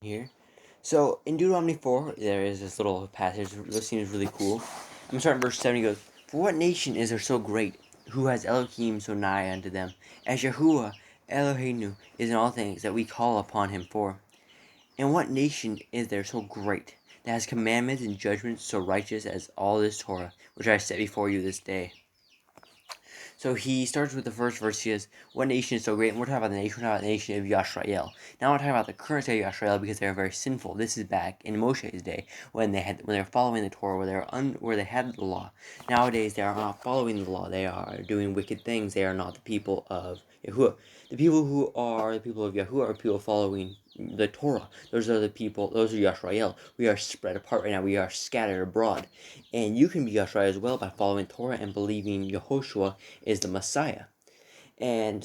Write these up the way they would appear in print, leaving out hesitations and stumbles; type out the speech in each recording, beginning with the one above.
here. So in Deuteronomy 4, there is this little passage that seems really cool. I'm going to start in verse 7. He goes, "For what nation is there so great, who has Elohim so nigh unto them, as Yahuwah Eloheinu is in all things that we call upon him for? And what nation is there so great, that has commandments and judgments so righteous as all this Torah, which I set before you this day?" So he starts with the first verse. He says, "What nation is so great?" And we're talking about the nation. We're talking about the nation of Yashar'el. Now we're talking about the current state of Yashar'el because they are very sinful. This is back in Moshe's day when they were following the Torah, where they had the law. Nowadays they are not following the law. They are doing wicked things. They are not the people of Yahuwah. The people who are the people of Yahuwah are people following the Torah. Those are the people. Those are Yashar'el. We are spread apart right now. We are scattered abroad, and you can be Yashar'el as well by following Torah and believing Yehoshua is the Messiah. And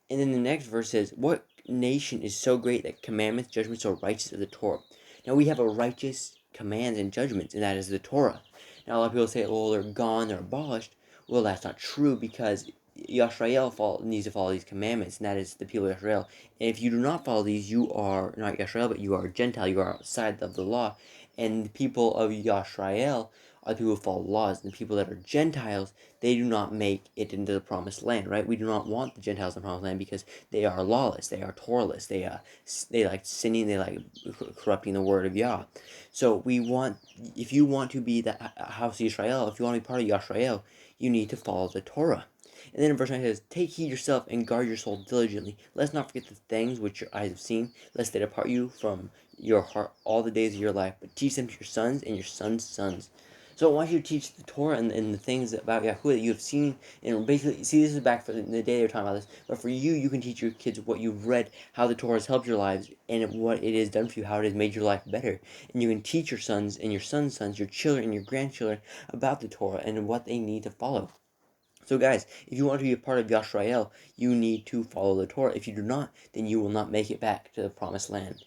then the next verse says, "What nation is so great that commandments, judgments, so righteous as the Torah?" Now we have a righteous commands and judgments, and that is the Torah. Now a lot of people say, "Oh, they're gone, they're abolished." Well, that's not true, because Yashar'el needs to follow these commandments, and that is the people of Yashar'el. And if you do not follow these, you are not Yashar'el, but you are a Gentile. You are outside of the law. And the people of Yashar'el are the people who follow laws, and the people that are Gentiles, they do not make it into the promised land, right? We do not want the Gentiles in the promised land because they are lawless, they are Torahless, they like sinning, they like corrupting the word of Yah. So if you want to be the house of Israel, if you want to be part of Yashar'el, you need to follow the Torah. And then in verse 9 it says, "Take heed yourself and guard your soul diligently. Let's not forget the things which your eyes have seen, lest they depart you from your heart all the days of your life, but teach them to your sons and your sons' sons." So I want you to teach the Torah and the things about Yahuwah that you have seen, and basically, see, this is back for the day they're talking about this, but for you, you can teach your kids what you've read, how the Torah has helped your lives, and what it has done for you, how it has made your life better. And you can teach your sons and your sons' sons, your children and your grandchildren about the Torah and what they need to follow. So guys, if you want to be a part of Yashar'el, you need to follow the Torah. If you do not, then you will not make it back to the promised land.